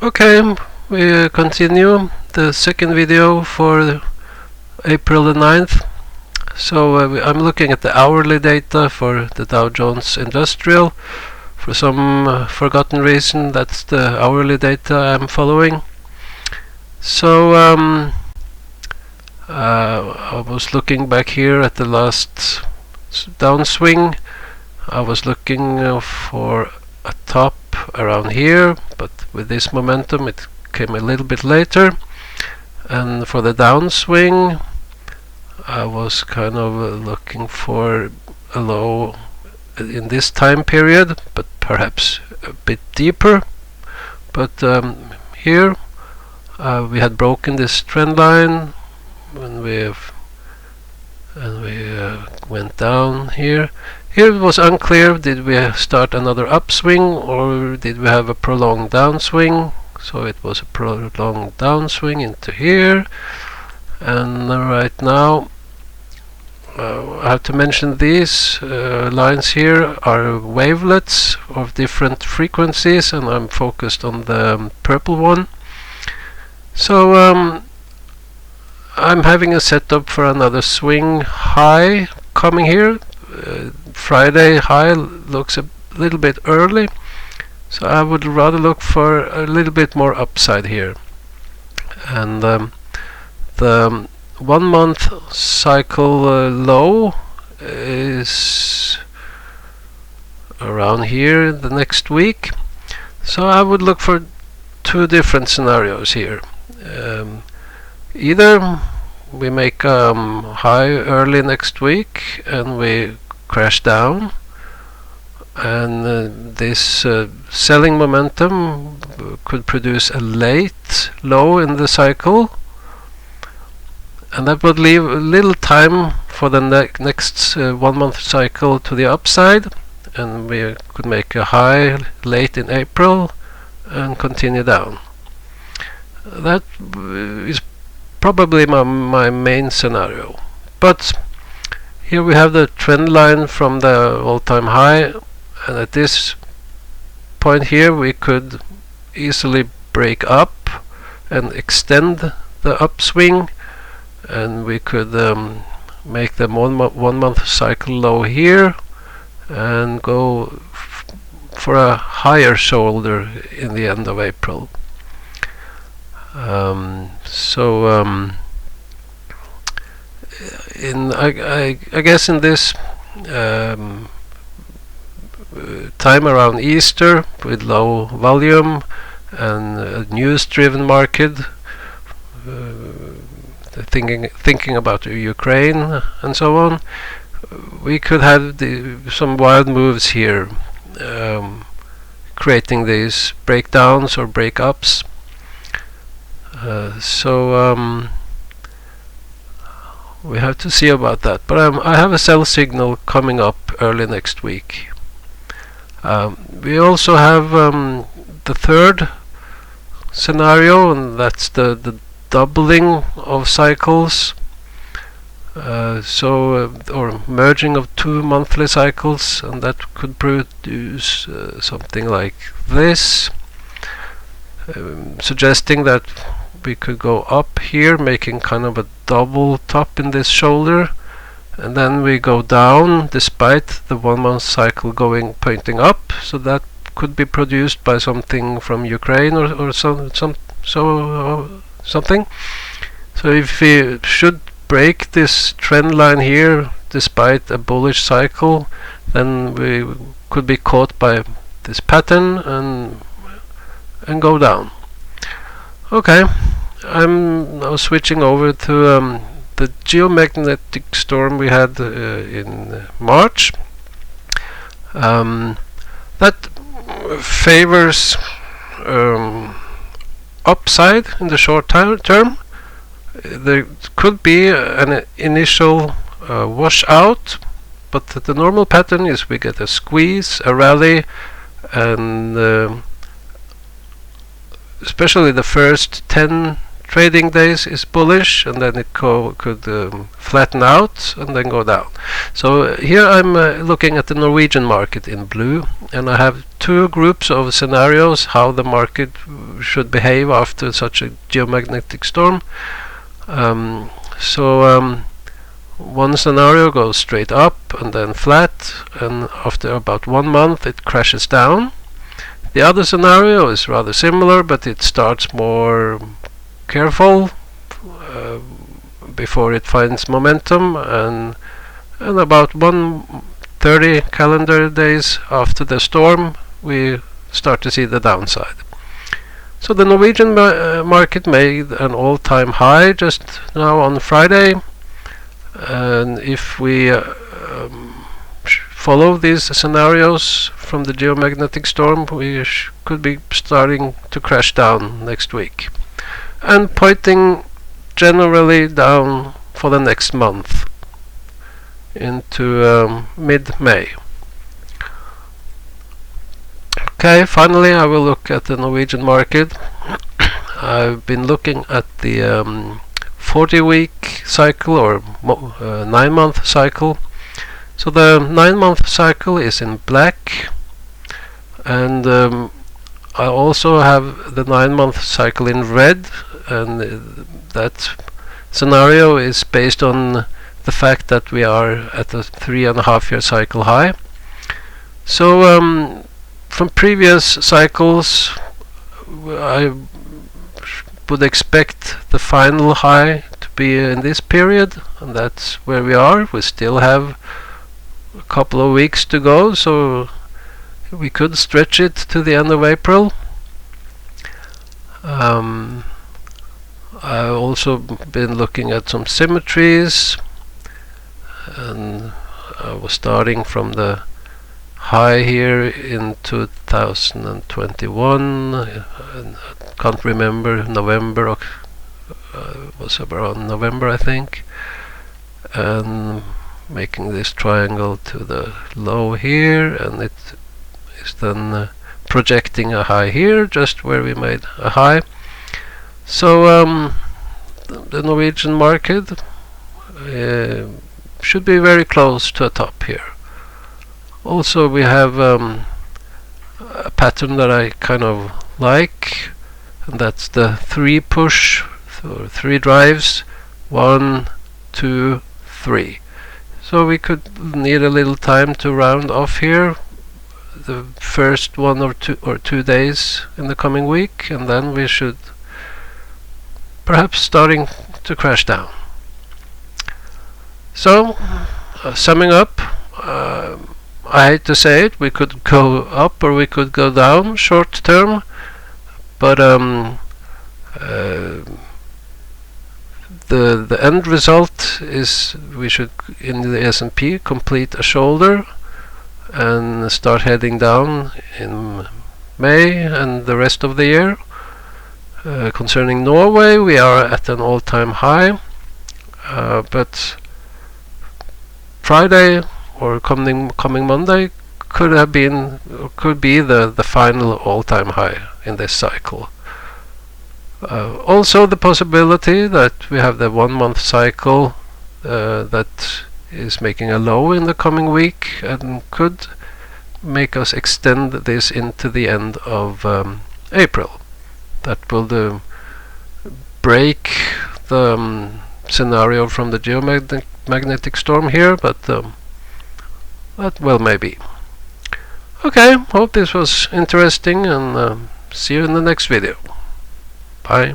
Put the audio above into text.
Okay, we continue the second video for April the 9th. So I'm looking at the hourly data for the Dow Jones Industrial. For some forgotten reason, that's the hourly data I'm following. So I was looking back here at the last downswing. I was looking for a top around here, but with this momentum it came a little bit later. And for the downswing I was kind of looking for a low in this time period, but perhaps a bit deeper. But here we had broken this trend line when we went down here. Here it was unclear, did we start another upswing or did we have a prolonged downswing? So it was a prolonged downswing into here. And right now I have to mention these lines here are wavelets of different frequencies, and I'm focused on the purple one. So I'm having a setup for another swing high coming here. Friday high looks a little bit early, so I would rather look for a little bit more upside here. And the 1 month cycle low is around here the next week, so I would look for two different scenarios here. Either we make high early next week and we crash down, and this selling momentum could produce a late low in the cycle, and that would leave a little time for the next 1 month cycle to the upside, and we could make a high late in April and continue down. That is probably my main scenario. But here we have the trend line from the all-time high, and at this point here we could easily break up and extend the upswing, and we could make the 1 month cycle low here and go for a higher shoulder in the end of April. I guess in this time around Easter, with low volume and a news-driven market, thinking about Ukraine and so on, we could have some wild moves here, creating these breakdowns or breakups. We have to see about that, but I have a sell signal coming up early next week. We also have the third scenario, and that's the doubling of cycles, or merging of 2 monthly cycles, and that could produce something like this, suggesting that we could go up here, making kind of a double top in this shoulder, and then we go down despite the 1 month cycle pointing up. So that could be produced by something from Ukraine or something. So if we should break this trend line here despite a bullish cycle, then we could be caught by this pattern and go down. Okay, I'm now switching over to the geomagnetic storm we had in March. That favors upside in the short term. There could be an initial washout, but the normal pattern is we get a squeeze, a rally, and especially the first 10 trading days is bullish, and then it could flatten out and then go down. So here I'm looking at the Norwegian market in blue, and I have two groups of scenarios how the market should behave after such a geomagnetic storm. One scenario goes straight up and then flat, and after about 1 month it crashes down. The other scenario is rather similar, but it starts more careful before it finds momentum, and about 130 calendar days after the storm we start to see the downside. So the Norwegian market made an all-time high just now on Friday, and if we follow these scenarios from the geomagnetic storm, we could be starting to crash down next week and pointing generally down for the next month into mid-May. Okay, finally I will look at the Norwegian market. I've been looking at the 40-week cycle or 9-month cycle. So the 9-month cycle is in black, and I also have the 9-month cycle in red, and that scenario is based on the fact that we are at a 3.5-year cycle high. So from previous cycles I would expect the final high to be in this period, and that's where we are. We still have a couple of weeks to go, so we could stretch it to the end of April. I've also been looking at some symmetries, and I was starting from the high here in 2021, and I can't remember, November, was around November I think, and making this triangle to the low here, and it is then projecting a high here just where we made a high. So the Norwegian market should be very close to a top here. Also we have a pattern that I kind of like, and that's the 3 push, or 3 drives, 1, 2, 3. So we could need a little time to round off here the first 1 or 2 days in the coming week, and then we should perhaps starting to crash down. So summing up, I hate to say it, we could go up or we could go down short term, but the end result is we should in the S&P complete a shoulder and start heading down in May and the rest of the year. Concerning Norway, we are at an all-time high, but Friday or coming Monday could be the final all-time high in this cycle. Also the possibility that we have the 1-month cycle that is making a low in the coming week and could make us extend this into the end of April. That will break the scenario from the geomagnetic storm here, but that well maybe. Okay, hope this was interesting, and see you in the next video. Bye.